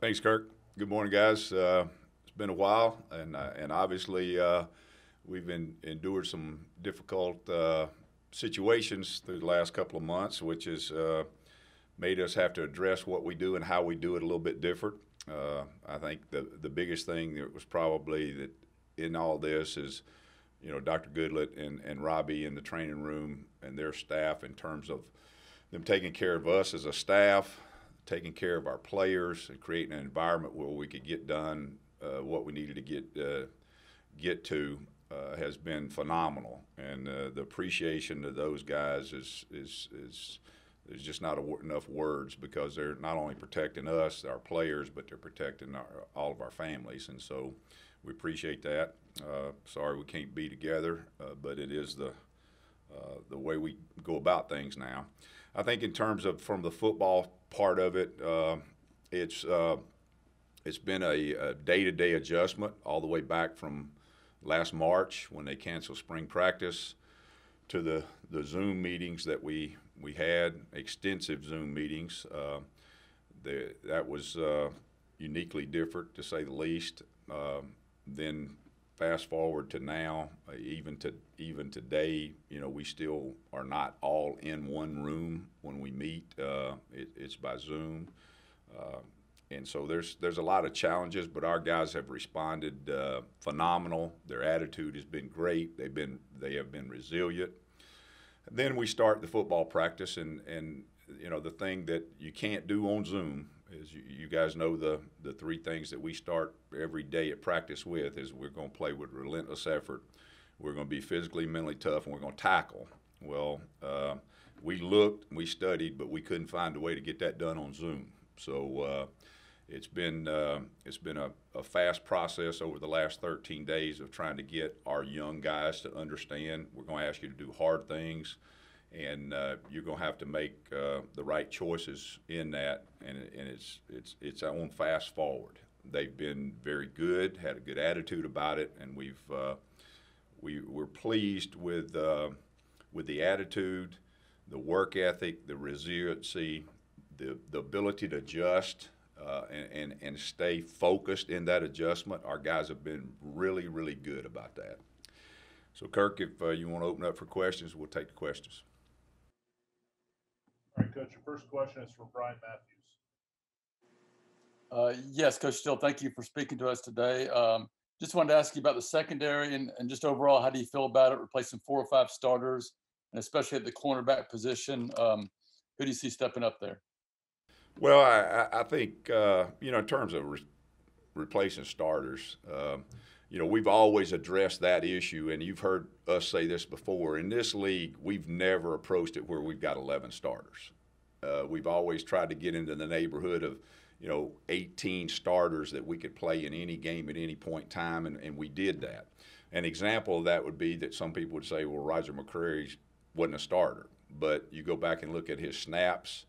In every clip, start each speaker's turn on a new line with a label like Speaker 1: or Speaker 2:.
Speaker 1: Thanks, Kirk. Good morning, guys. It's been a while, and obviously we've endured some difficult situations through the last couple of months, which has made us have to address what we do and how we do it a little bit different. I think the biggest thing that was probably that in all this is, Dr. Goodlett and Robbie in the training room and their staff in terms of them taking care of us as a staff, taking care of our players, and creating an environment where we could get done what we needed to get to has been phenomenal. And the appreciation to those guys is there's just not enough words because they're not only protecting us, our players, but they're protecting all of our families. And so we appreciate that. Sorry we can't be together, but it is the way we go about things now. I think in terms of from the football part of it, it's it's been a day-to-day adjustment all the way back from last March when they canceled spring practice to the Zoom meetings that we had, extensive Zoom meetings. That was uniquely different, to say the least. Then fast forward to now, even today, we still are not all in one room when we meet. It's by Zoom, and so there's a lot of challenges, but our guys have responded phenomenal. Their attitude has been great. They have been resilient. Then we start the football practice, and the thing that you can't do on Zoom is you guys know the three things that we start every day at practice with is we're going to play with relentless effort, we're going to be physically, mentally tough, and we're going to tackle. Well, we looked, we studied, but we couldn't find a way to get that done on Zoom. So it's been a fast process over the last 13 days of trying to get our young guys to understand we're going to ask you to do hard things, and you're going to have to make the right choices in that, and it's on fast forward. They've been very good, had a good attitude about it, and we're pleased with the attitude, the work ethic, the resiliency, the ability to adjust and stay focused in that adjustment. Our guys have been really, really good about that. So, Kirk, if you want to open up for questions, we'll take the questions.
Speaker 2: All right, Coach, your first question is from Brian Matthews.
Speaker 3: Yes, Coach Still, thank you for speaking to us today. Just wanted to ask you about the secondary and just overall, how do you feel about it, replacing 4 or 5 starters, and especially at the cornerback position? Who do you see stepping up there?
Speaker 1: Well, I think, in terms of replacing starters, we've always addressed that issue, and you've heard us say this before. In this league, we've never approached it where we've got 11 starters. We've always tried to get into the neighborhood of 18 starters that we could play in any game at any point in time, and we did that. An example of that would be that some people would say, well, Roger McCreary wasn't a starter. But you go back and look at his snaps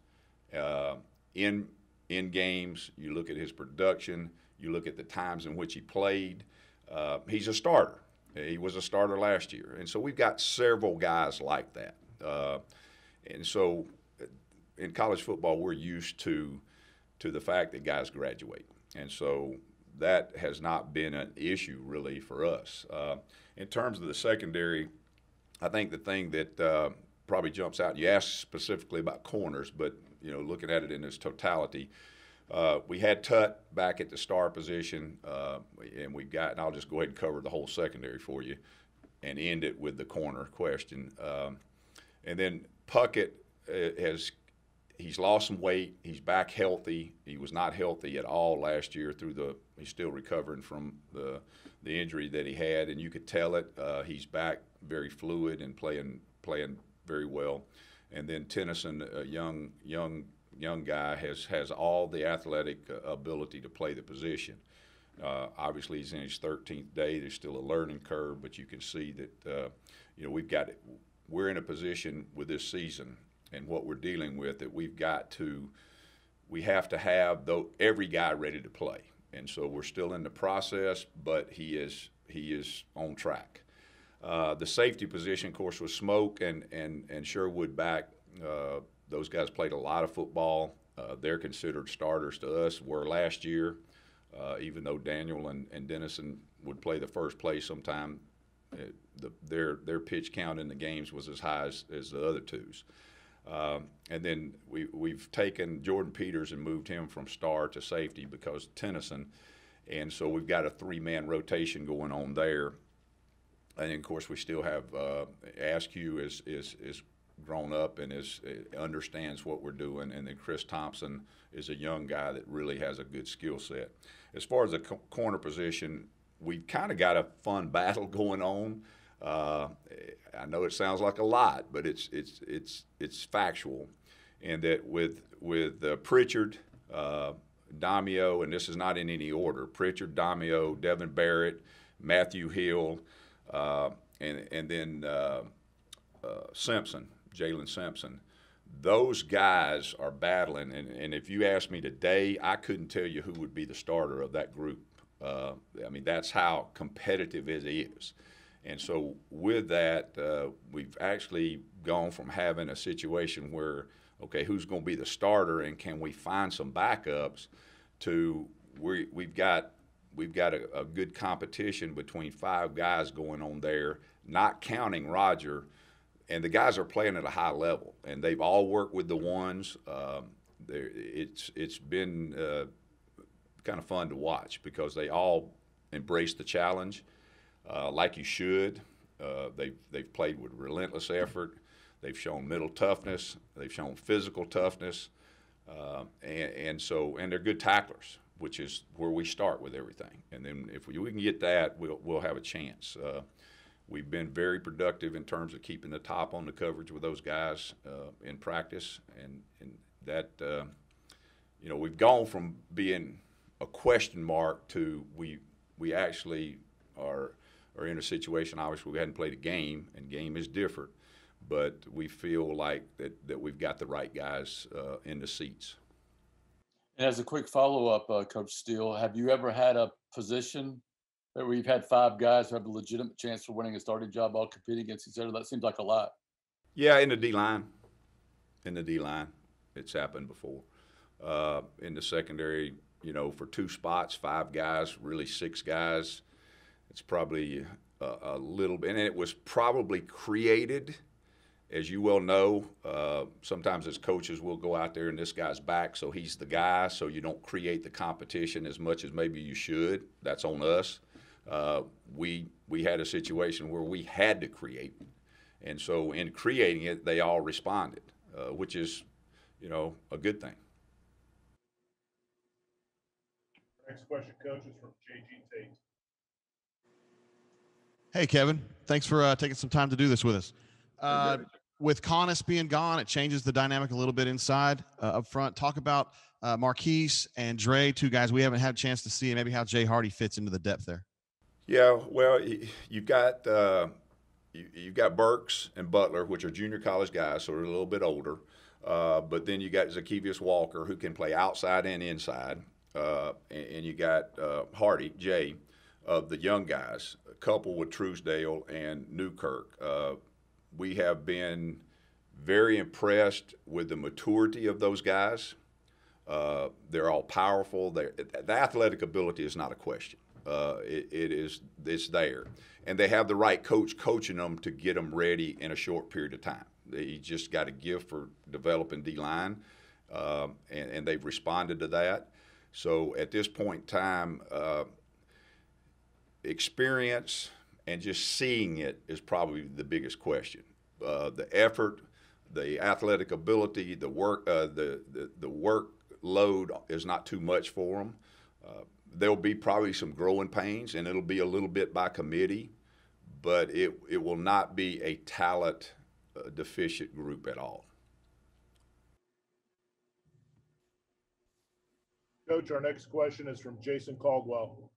Speaker 1: uh, in games, you look at his production, you look at the times in which he played. He's a starter. He was a starter last year. And so we've got several guys like that. And so in college football, we're used to the fact that guys graduate. And so that has not been an issue really for us. In terms of the secondary, I think the thing that probably jumps out, you asked specifically about corners, but looking at it in its totality, we had Tut back at the star position, and and I'll just go ahead and cover the whole secondary for you and end it with the corner question. And then Puckett he's lost some weight. He's back healthy. He was not healthy at all last year he's still recovering from the injury that he had, and you could tell it. He's back very fluid and playing very well. And then Tennyson, a young guy, has all the athletic ability to play the position. Obviously, he's in his 13th day. There's still a learning curve, but you can see that we're in a position with this season and what we're dealing with that we have to have every guy ready to play. And so we're still in the process, but he is on track. The safety position, of course, was Smoke and Sherwood back. Those guys played a lot of football. They're considered starters to us, where last year, even though Daniel and Dennison would play the first play sometime, their pitch count in the games was as high as the other twos. And then we've taken Jordan Peters and moved him from star to safety because Tennyson, and so we've got a 3-man rotation going on there. And then, of course, we still have Askew is grown up and understands what we're doing, and then Chris Thompson is a young guy that really has a good skill set. As far as the corner position, we've kind of got a fun battle going on. I know it sounds like a lot, but it's factual, and that with Pritchard, Damio, and this is not in any order: Pritchard, Damio, Devin Barrett, Matthew Hill, and then Simpson, Jalen Simpson. Those guys are battling, and if you ask me today, I couldn't tell you who would be the starter of that group. I mean, that's how competitive it is. And so with that, we've actually gone from having a situation where, okay, who's going to be the starter and can we find some backups, to we've got a good competition between 5 guys going on there, not counting Roger. And the guys are playing at a high level, and they've all worked with the ones. It's been kind of fun to watch because they all embrace the challenge. Like you should. They've played with relentless effort. They've shown mental toughness. They've shown physical toughness, and they're good tacklers, which is where we start with everything. And then if we can get that, we'll have a chance. We've been very productive in terms of keeping the top on the coverage with those guys in practice, and that we've gone from being a question mark to we actually are in a situation. Obviously, we hadn't played a game, and game is different, but we feel like that we've got the right guys in the seats.
Speaker 3: And as a quick follow-up, Coach Steele, have you ever had a position where you've had 5 guys who have a legitimate chance for winning a starting job all competing against each other? That seems like a lot.
Speaker 1: Yeah, in the D-line. It's happened before. In the secondary, for 2 spots, 5 guys, really 6 guys. It's probably a little bit, and it was probably created, as you well know. Sometimes as coaches, we'll go out there and this guy's back, so he's the guy, so you don't create the competition as much as maybe you should. That's on us. We had a situation where we had to create, and so in creating it, they all responded, which is, a good thing.
Speaker 2: Next question, Coach, is from J.G. Tate.
Speaker 4: Hey, Kevin. Thanks for taking some time to do this with us. With Connis being gone, it changes the dynamic a little bit inside up front. Talk about Marquise and Dre, 2 guys we haven't had a chance to see, and maybe how Jay Hardy fits into the depth there.
Speaker 1: Yeah, well, you've got Burks and Butler, which are junior college guys, so they're a little bit older. But then you got Zacchaeus Walker, who can play outside and inside. And you got Hardy, Jay, of the young guys, coupled with Truesdale and Newkirk. We have been very impressed with the maturity of those guys. They're all powerful. The athletic ability is not a question. It's there. And they have the right coach coaching them to get them ready in a short period of time. They just got a gift for developing D-line, and they've responded to that. So at this point in time, experience and just seeing it is probably the biggest question. The effort, the athletic ability, the work, the workload is not too much for them. There'll be probably some growing pains, and it'll be a little bit by committee, but it will not be a talent deficient group at all.
Speaker 2: Coach, our next question is from Jason Caldwell.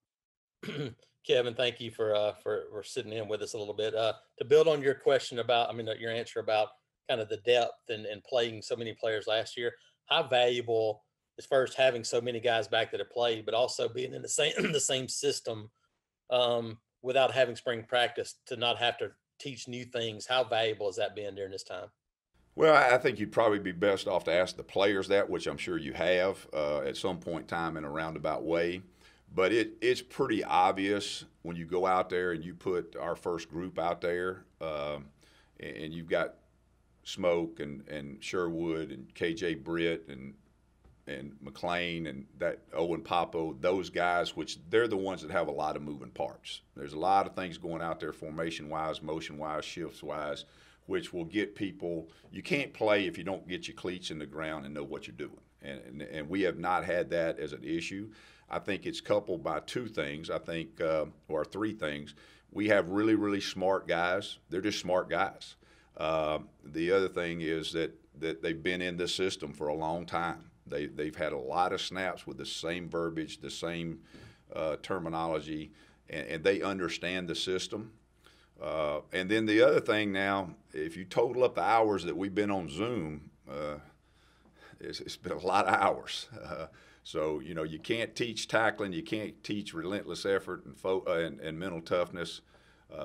Speaker 5: Kevin, thank you for sitting in with us a little bit. To build on your question about, your answer about kind of the depth and playing so many players last year, how valuable is first having so many guys back that have played, but also being in the same system without having spring practice to not have to teach new things. How valuable has that been during this time?
Speaker 1: Well, I think you'd probably be best off to ask the players that, which I'm sure you have at some point in time in a roundabout way. But it's pretty obvious when you go out there and you put our first group out there, and you've got Smoke and Sherwood and KJ Britt and McLean and that Owen Popo, those guys, which they're the ones that have a lot of moving parts. There's a lot of things going out there formation-wise, motion-wise, shifts-wise, which will get people. You can't play if you don't get your cleats in the ground and know what you're doing. And we have not had that as an issue. I think it's coupled by two things, or three things. We have really, really smart guys. They're just smart guys. The other thing is that they've been in this system for a long time. They've had a lot of snaps with the same verbiage, the same terminology, and they understand the system. And then the other thing now, if you total up the hours that we've been on Zoom, it's been a lot of hours. So, you can't teach tackling, you can't teach relentless effort and mental toughness,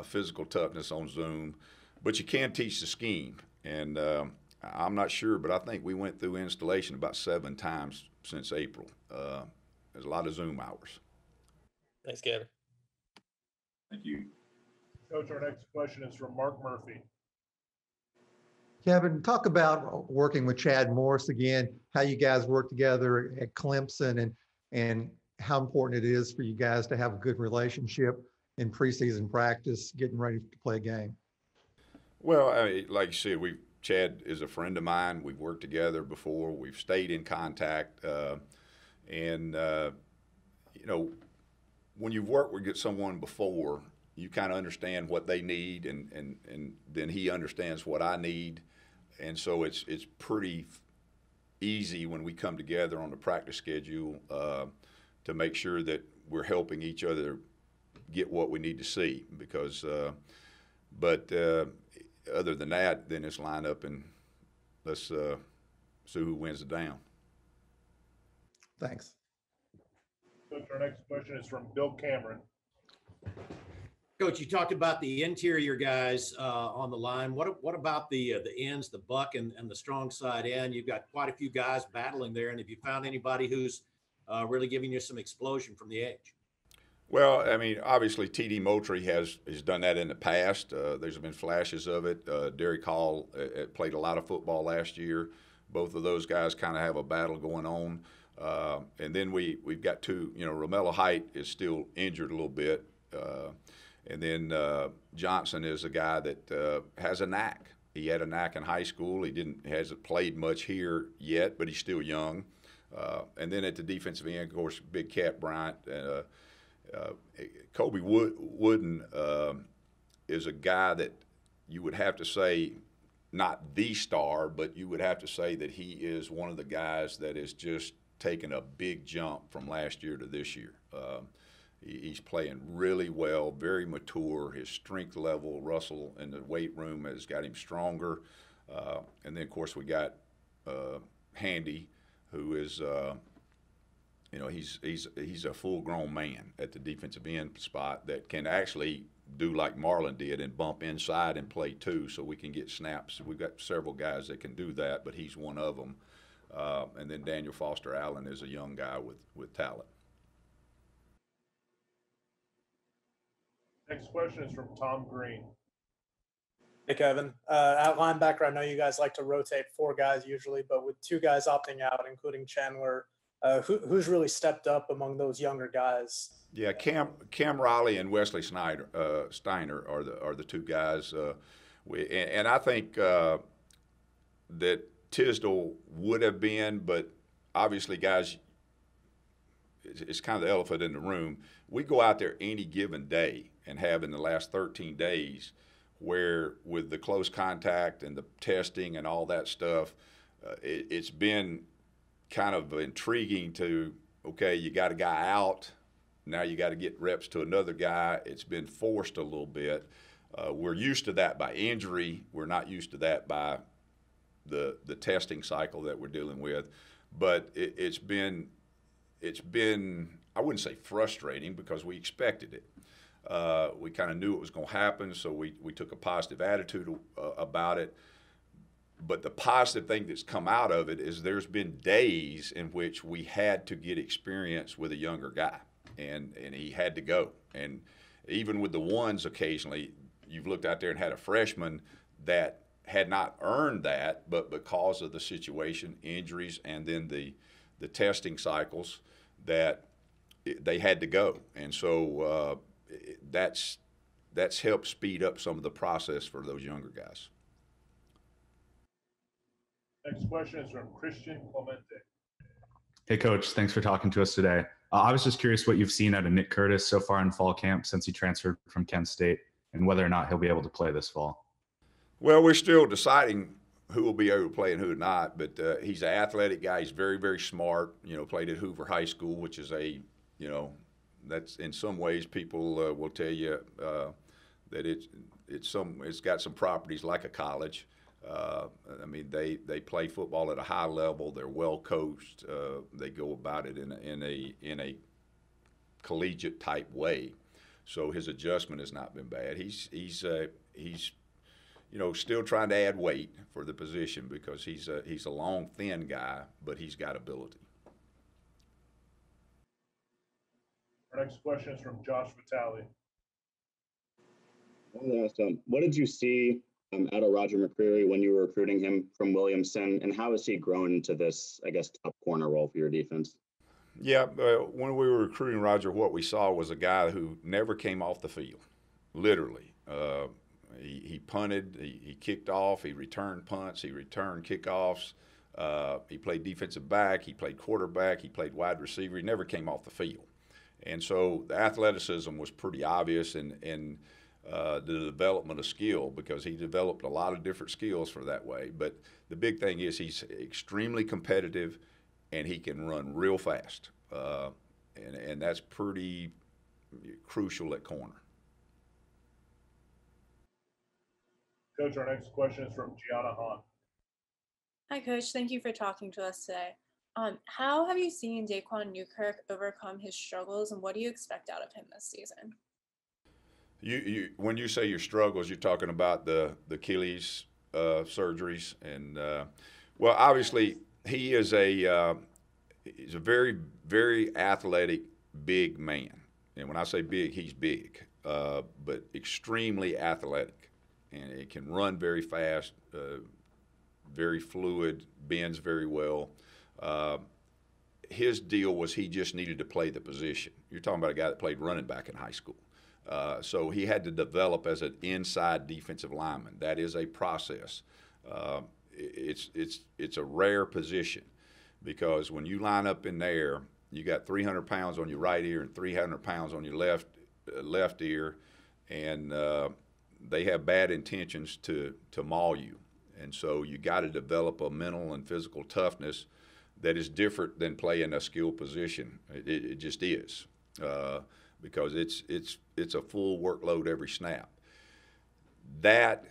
Speaker 1: physical toughness on Zoom, but you can teach the scheme. And I'm not sure, but I think we went through installation about 7 times since April. There's a lot of Zoom hours.
Speaker 5: Thanks, Kevin.
Speaker 2: Thank you. Coach, our next question is from Mark Murphy.
Speaker 6: Kevin, talk about working with Chad Morris again, how you guys work together at Clemson and how important it is for you guys to have a good relationship in preseason practice, getting ready to play a game.
Speaker 1: Well, like you said, Chad is a friend of mine. We've worked together before. We've stayed in contact. When you've worked with someone before, you kind of understand what they need, and then he understands what I need. And so it's pretty easy when we come together on the practice schedule to make sure that we're helping each other get what we need to see. Because, other than that, then it's line up and let's see who wins the down.
Speaker 6: Thanks.
Speaker 2: Coach, our next question is from Bill Cameron.
Speaker 7: Coach, you talked about the interior guys on the line. What about the ends, the buck and the strong side end? You've got quite a few guys battling there. And have you found anybody who's really giving you some explosion from the edge?
Speaker 1: Well, obviously TD Moultrie has done that in the past. There's been flashes of it. Derek Hall played a lot of football last year. Both of those guys kind of have a battle going on. And then we've got two, Romello Height is still injured a little bit. And then Johnson is a guy that has a knack. He had a knack in high school. He hasn't played much here yet, but he's still young. And then at the defensive end, of course, Big Cat Bryant. Kobe Wooden is a guy that you would have to say, not the star, but you would have to say that he is one of the guys that is just taken a big jump from last year to this year. He's playing really well, very mature. His strength level, Russell in the weight room has got him stronger. And then, of course, we got Handy, who is, he's a full-grown man at the defensive end spot that can actually do like Marlon did and bump inside and play too, so we can get snaps. We've got several guys that can do that, but he's one of them. And then Daniel Foster Allen is a young guy with talent.
Speaker 2: Next question is from Tom Green.
Speaker 8: Hey, Kevin. At linebacker, I know you guys like to rotate 4 guys usually, but with 2 guys opting out, including Chandler, who's really stepped up among those younger guys?
Speaker 1: Yeah, Cam Riley and Wesley Steiner are the 2 guys. And I think that Tisdale would have been, but obviously, guys, it's kind of the elephant in the room. We go out there any given day and have in the last 13 days where with the close contact and the testing and all that stuff, it's been kind of intriguing to, okay, you got a guy out, now you got to get reps to another guy. It's been forced a little bit. We're used to that by injury. We're not used to that by the testing cycle that we're dealing with. But it's been, I wouldn't say frustrating because we expected it. We kind of knew it was going to happen, so we took a positive attitude about it. but the positive thing that's come out of it is there's been days in which we had to get experience with a younger guy, and he had to go. And even with the ones, occasionally you've looked out there and had a freshman that had not earned that, but because of the situation, injuries, and then the testing cycles, that they had to go. And so that's helped speed up some of the process for those younger guys.
Speaker 2: Next question is from Christian Clemente.
Speaker 9: Hey, Coach. Thanks for talking to us today. I was just curious what you've seen out of Nick Curtis so far in fall camp since he transferred from Kent State, and whether or not he'll be able to play this fall.
Speaker 1: Well, we're still deciding who will be able to play and who not, but he's an athletic guy. He's very, very smart. Played at Hoover High School, which is that's in some ways people will tell you that it's got some properties like a college. They play football at a high level. They're well coached. They go about it in a collegiate type way. So his adjustment has not been bad. He's still trying to add weight for the position because he's a long, thin guy, but he's got ability.
Speaker 2: Our next question is from Josh Vitale.
Speaker 10: What did you see out of Roger McCreary when you were recruiting him from Williamson, and how has he grown into this, I guess, top corner role for your defense?
Speaker 1: Yeah, when we were recruiting Roger, what we saw was a guy who never came off the field, literally. He punted, he kicked off, he returned punts, he returned kickoffs. He played defensive back, he played quarterback, he played wide receiver. He never came off the field. And so the athleticism was pretty obvious in the development of skill, because he developed a lot of different skills for that way. But the big thing is he's extremely competitive and he can run real fast. And that's pretty crucial at corner.
Speaker 2: Coach, our next question is from Gianna Hahn.
Speaker 11: Hi, Coach. Thank you for talking to us today. How have you seen Daquan Newkirk overcome his struggles, and what do you expect out of him this season?
Speaker 1: When you say your struggles, you're talking about the Achilles surgeries, and well, obviously he's a very, very athletic, big man. And when I say big, he's big, but extremely athletic, and he can run very fast, very fluid, bends very well. His deal was he just needed to play the position. You're talking about a guy that played running back in high school. So he had to develop as an inside defensive lineman. That is a process. It's a rare position, because when you line up in there, you got 300 pounds on your right ear and 300 pounds on your left ear, and they have bad intentions to maul you. And so you got to develop a mental and physical toughness that is different than playing a skill position. It just is, because it's a full workload every snap. That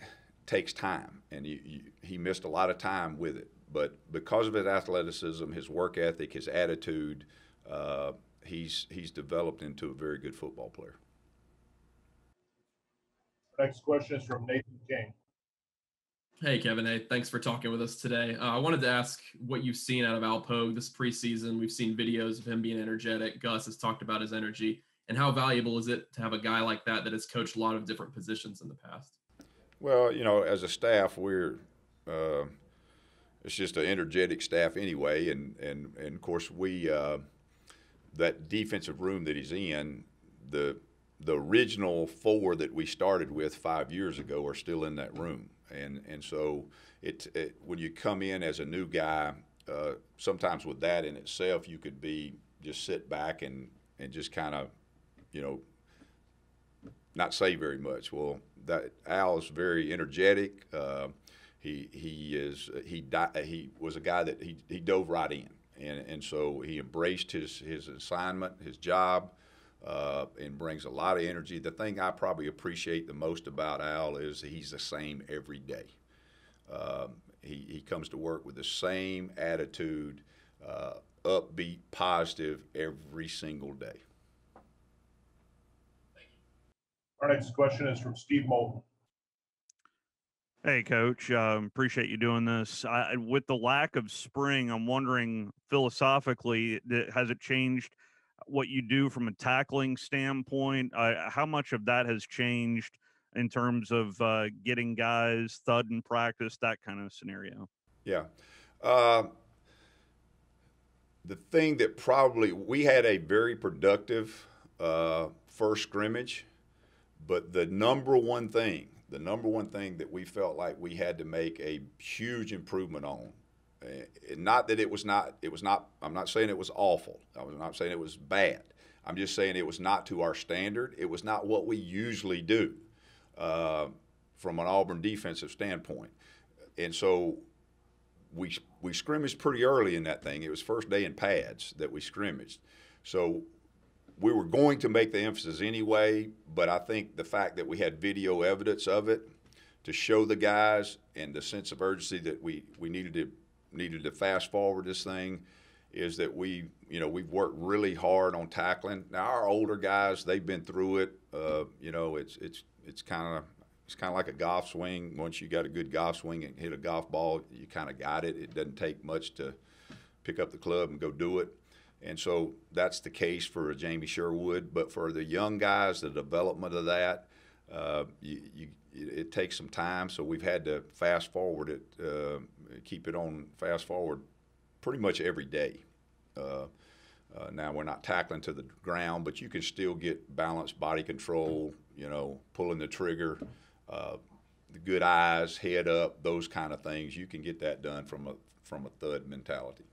Speaker 1: takes time, and he missed a lot of time with it. But because of his athleticism, his work ethic, his attitude, he's developed into a very good football player.
Speaker 2: Next question is from Nathan King.
Speaker 12: Hey, Kevin. Hey, thanks for talking with us today. I wanted to ask what you've seen out of Al Pogue this preseason. We've seen videos of him being energetic. Gus has talked about his energy. And how valuable is it to have a guy like that has coached a lot of different positions in the past?
Speaker 1: Well, as a staff, it's just an energetic staff anyway. And of course, that defensive room that he's in, the original four that we started with 5 years ago are still in that room. And so when you come in as a new guy, sometimes with that in itself, you could just sit back and just kind of, not say very much. Well, Al is very energetic. He was a guy that he dove right in, and so he embraced his assignment, his job, and brings a lot of energy. The thing I probably appreciate the most about Al is he's the same every day. He comes to work with the same attitude, upbeat, positive every single day.
Speaker 2: Our next question is from Steve Moulton.
Speaker 13: Hey, Coach. Appreciate you doing this. With the lack of spring, I'm wondering philosophically, has it changed what you do from a tackling standpoint? How much of that has changed in terms of getting guys thud in practice, that kind of scenario?
Speaker 1: Yeah. The thing that probably we had a very productive first scrimmage, but the number one thing that we felt like we had to make a huge improvement on, not that it was not, I'm not saying it was awful. I'm not saying it was bad. I'm just saying it was not to our standard. It was not what we usually do from an Auburn defensive standpoint. And so we scrimmaged pretty early in that thing. It was first day in pads that we scrimmaged. So we were going to make the emphasis anyway, but I think the fact that we had video evidence of it to show the guys and the sense of urgency that we needed to fast forward this thing is that we've worked really hard on tackling. Now our older guys, they've been through it. It's kind of like a golf swing. Once you got a good golf swing and hit a golf ball, you kind of got it. It doesn't take much to pick up the club and go do it. And so that's the case for Jamie Sherwood. But for the young guys, the development of that, it takes some time. So we've had to fast forward it, keep it on fast forward pretty much every day. Now we're not tackling to the ground, but you can still get balanced body control, pulling the trigger, the good eyes, head up, those kind of things. You can get that done from a thud mentality.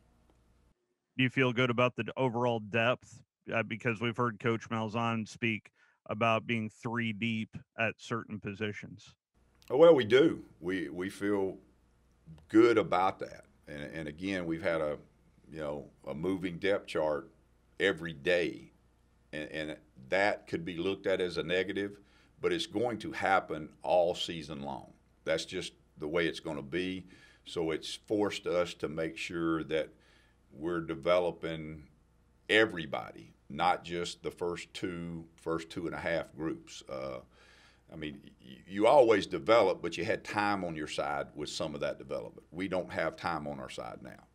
Speaker 13: Do you feel good about the overall depth? Because we've heard Coach Malzahn speak about being 3 deep at certain positions.
Speaker 1: Oh, well, we do. We feel good about that. And again, we've had a moving depth chart every day. And that could be looked at as a negative, but it's going to happen all season long. That's just the way it's going to be. So it's forced us to make sure that we're developing everybody, not just the first two and a half groups. You always develop, but you had time on your side with some of that development. We don't have time on our side now.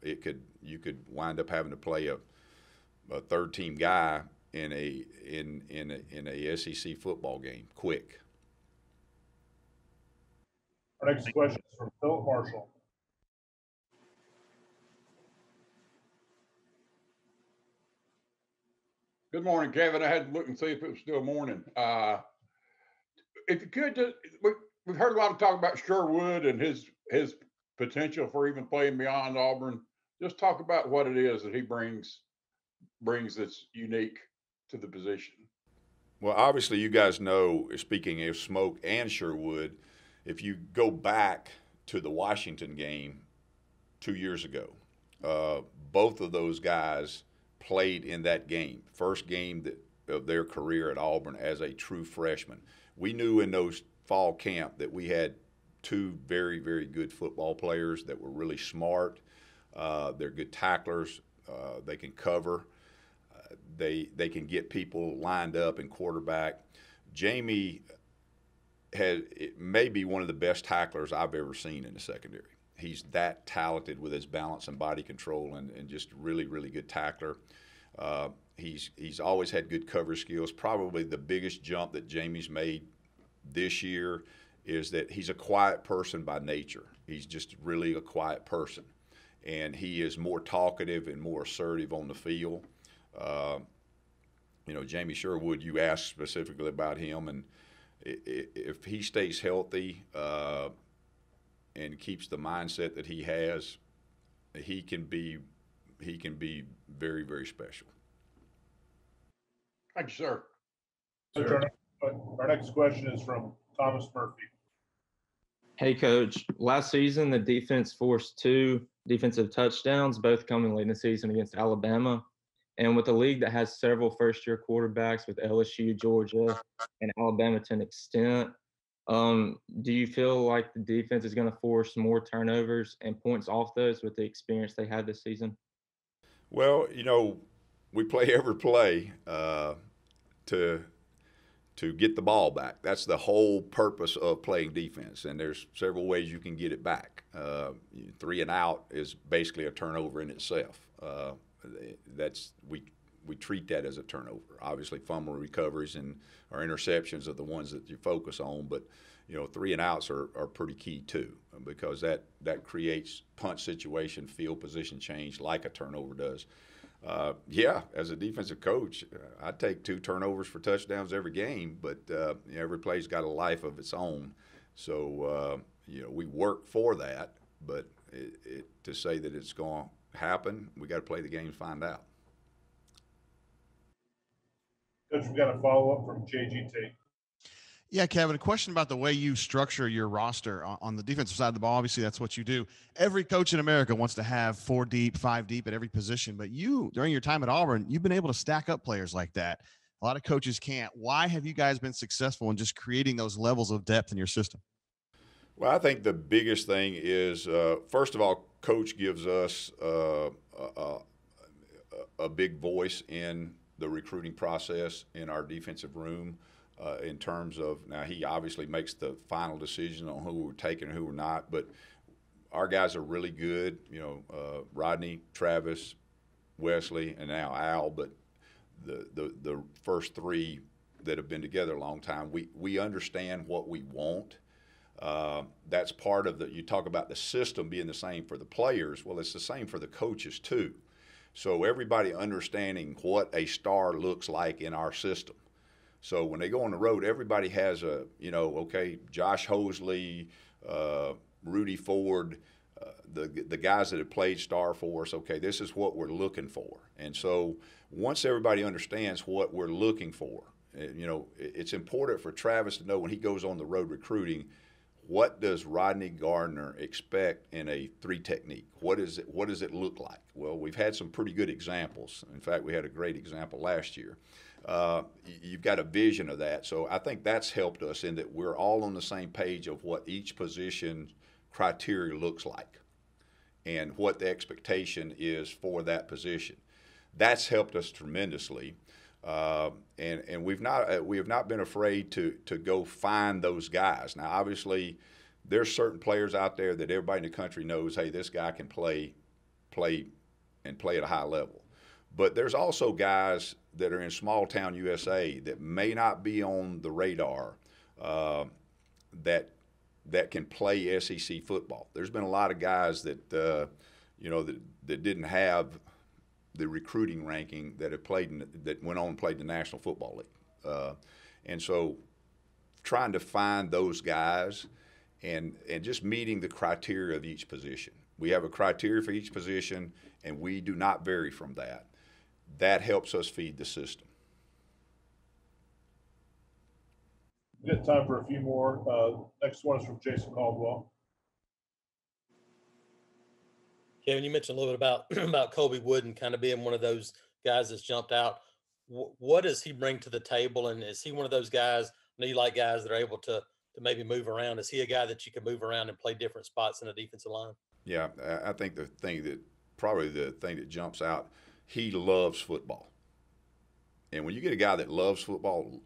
Speaker 1: You could wind up having to play a third team guy in a SEC football game quick.
Speaker 2: Our next question is from Philip Marshall.
Speaker 14: Good morning, Kevin. I had to look and see if it was still morning. If you could, we've heard a lot of talk about Sherwood and his potential for even playing beyond Auburn. Just talk about what it is that he brings that's unique to the position.
Speaker 1: Well, obviously, you guys know, speaking of Smoke and Sherwood, if you go back to the Washington game 2 years ago, both of those guys played in that game, first game of their career at Auburn as a true freshman. We knew in those fall camp that we had 2 very, very good football players that were really smart. They're good tacklers. They can cover. They can get people lined up and quarterback. Jamie may be one of the best tacklers I've ever seen in the secondary. He's that talented with his balance and body control and just really, really good tackler. He's always had good coverage skills. Probably the biggest jump that Jamie's made this year is that he's a quiet person by nature. He's just really a quiet person. And he is more talkative and more assertive on the field. Jamie Sherwood, you asked specifically about him, and if he stays healthy and keeps the mindset that he has, he can be very, very special.
Speaker 14: Thank you, sir.
Speaker 2: Our next question is from Thomas Murphy.
Speaker 15: Hey, Coach. Last season, the defense forced 2 defensive touchdowns, both coming late in the season against Alabama. And with a league that has several first-year quarterbacks with LSU, Georgia, and Alabama to an extent, do you feel like the defense is going to force more turnovers and points off those with the experience they had this season?
Speaker 1: Well, we play every play to to get the ball back. That's the whole purpose of playing defense, and there's several ways you can get it back. 3 and out is basically a turnover in itself. We treat that as a turnover. Obviously, fumble recoveries and our interceptions are the ones that you focus on, but 3 and outs are pretty key too, because that creates punch situation, field position change like a turnover does. As a defensive coach, I take 2 turnovers for touchdowns every game, but every play's got a life of its own. So, we work for that, but to say that it's going to happen, we got to play the game and find out.
Speaker 2: Coach, we got a follow-up from JGT.
Speaker 4: Yeah, Kevin, a question about the way you structure your roster on the defensive side of the ball. Obviously, that's what you do. Every coach in America wants to have 4 deep, 5 deep at every position. But you, during your time at Auburn, you've been able to stack up players like that. A lot of coaches can't. Why have you guys been successful in just creating those levels of depth in your system?
Speaker 1: Well, I think the biggest thing is, first of all, Coach gives us a big voice in the recruiting process in our defensive room. In terms of, now he obviously makes the final decision on who we're taking and who we're not, but our guys are really good, Rodney, Travis, Wesley, and now Al, but the first 3 that have been together a long time, we understand what we want. That's part of you talk about the system being the same for the players. Well, it's the same for the coaches too. So everybody understanding what a star looks like in our system. So when they go on the road, everybody has okay, Josh Hosley, Rudy Ford, the guys that have played star for us, okay, this is what we're looking for. And so once everybody understands what we're looking for, it's important for Travis to know when he goes on the road recruiting, what does Rodney Gardner expect in a 3 technique? What does it look like? Well, we've had some pretty good examples. In fact, we had a great example last year. You've got a vision of that. So I think that's helped us in that we're all on the same page of what each position criteria looks like and what the expectation is for that position. That's helped us tremendously. And we have not been afraid to go find those guys. Now, obviously, there's certain players out there that everybody in the country knows, hey, this guy can play at a high level. But there's also guys that are in small town USA that may not be on the radar that can play SEC football. There's been a lot of guys that that didn't have the recruiting ranking that have that went on and played in the National Football League, and so trying to find those guys and just meeting the criteria of each position. We have a criteria for each position, and we do not vary from that. That helps us feed the system.
Speaker 2: We got time for a few more. Next one is from Jason Caldwell.
Speaker 5: Kevin, you mentioned a little bit about Colby Wooden kind of being one of those guys that's jumped out. What does he bring to the table, and is he one of those guys? I know you like guys that are able to maybe move around. Is he a guy that you can move around and play different spots in the defensive line? Yeah,
Speaker 1: I think the thing that jumps out, he loves football. And when you get a guy that loves football,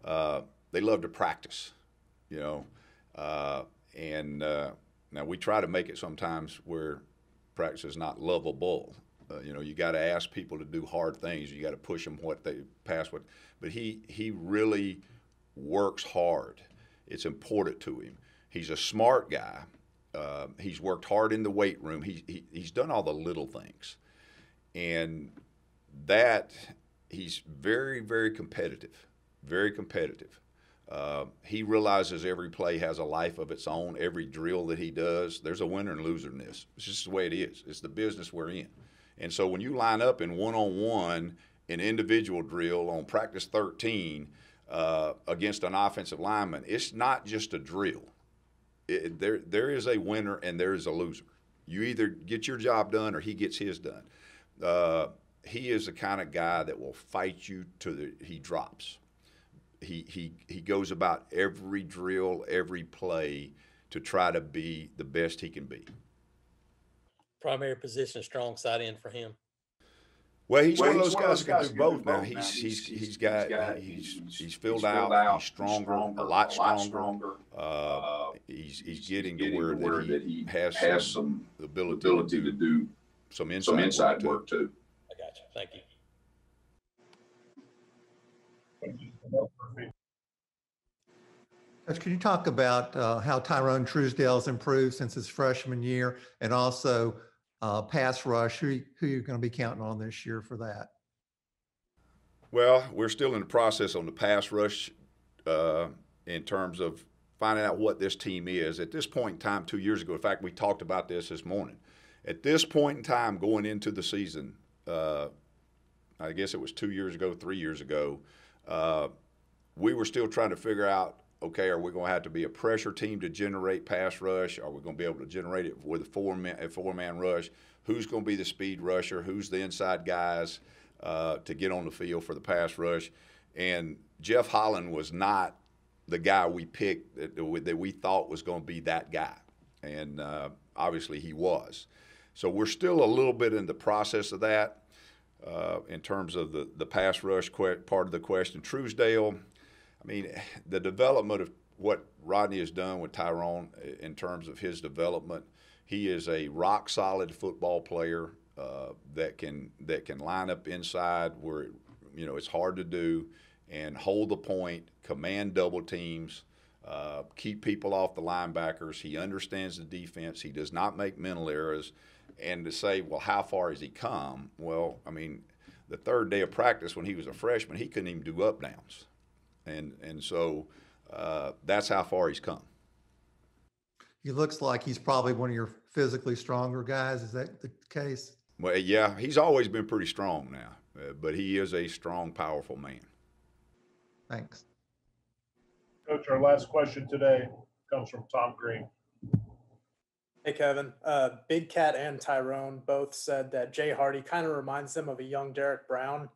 Speaker 1: they love to practice, now we try to make it sometimes where practice is not lovable. You got to ask people to do hard things. You got to push them but he really works hard. It's important to him. He's a smart guy. He's worked hard in the weight room. He's done all the little things. And that he's very, very competitive, very competitive. He realizes every play has a life of its own. Every drill that he does, there's a winner and loser in this. It's just the way it is. It's the business we're in. And so when you line up in one-on-one, an individual drill on practice 13 against an offensive lineman, it's not just a drill. There is a winner and there is a loser. You either get your job done or he gets his done. He is the kind of guy that will fight you he drops. He goes about every drill, every play to try to be the best he can be.
Speaker 5: Primary position, strong side end for him.
Speaker 1: Well, he's one of those guys that can do both now. He's filled out. He's stronger, a lot stronger. He's getting to where that he has some ability to do some inside work too.
Speaker 5: I got you. Thank you.
Speaker 6: Coach, can you talk about how Tyrone Truesdale's improved since his freshman year, and also pass rush? Who you're going to be counting on this year for that?
Speaker 1: Well, we're still in the process on the pass rush in terms of finding out what this team is. At this point in time, 2 years ago, in fact, we talked about this morning. At this point in time, going into the season, I guess it was 2 years ago, 3 years ago, we were still trying to figure out, okay, are we going to have to be a pressure team to generate pass rush? Are we going to be able to generate it with a four-man rush? Who's going to be the speed rusher? Who's the inside guys to get on the field for the pass rush? And Jeff Holland was not the guy we picked that we thought was going to be that guy. And obviously he was. So we're still a little bit in the process of that in terms of the pass rush part of the question. Truesdale, I mean, the development of what Rodney has done with Tyrone in terms of his development, he is a rock-solid football player that can line up inside where it's hard to do and hold the point, command double teams, keep people off the linebackers. He understands the defense. He does not make mental errors. And to say, well, how far has he come? Well, I mean, the third day of practice when he was a freshman, he couldn't even do up downs. And so that's how far he's come.
Speaker 6: He looks like he's probably one of your physically stronger guys. Is that the case?
Speaker 1: Well, yeah, he's always been pretty strong now, but he is a strong, powerful man.
Speaker 6: Thanks.
Speaker 2: Coach, our last question today comes from Tom Green.
Speaker 8: Hey, Kevin. Big Cat and Tyrone both said that Jay Hardy kind of reminds them of a young Derek Brown.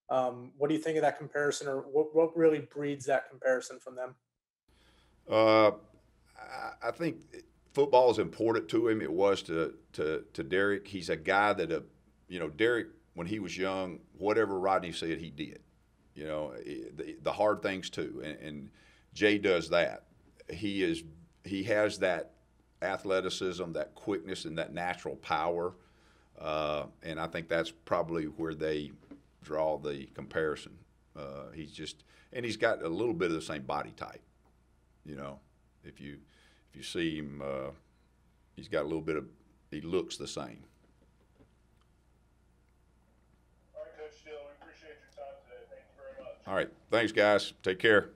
Speaker 8: What do you think of that comparison, or what really breeds that comparison from them?
Speaker 1: I think football is important to him. It was to Derek. He's a guy that, Derek, when he was young, whatever Rodney said, he did. The hard things too. And Jay does that. He has that athleticism, that quickness, and that natural power. And I think that's probably where they draw the comparison. He's got a little bit of the same body type. If you see him, he's got a little bit of, he looks the same.
Speaker 2: All right, Coach Steele, we appreciate your time today. Thank you very much.
Speaker 1: All right. Thanks, guys. Take care.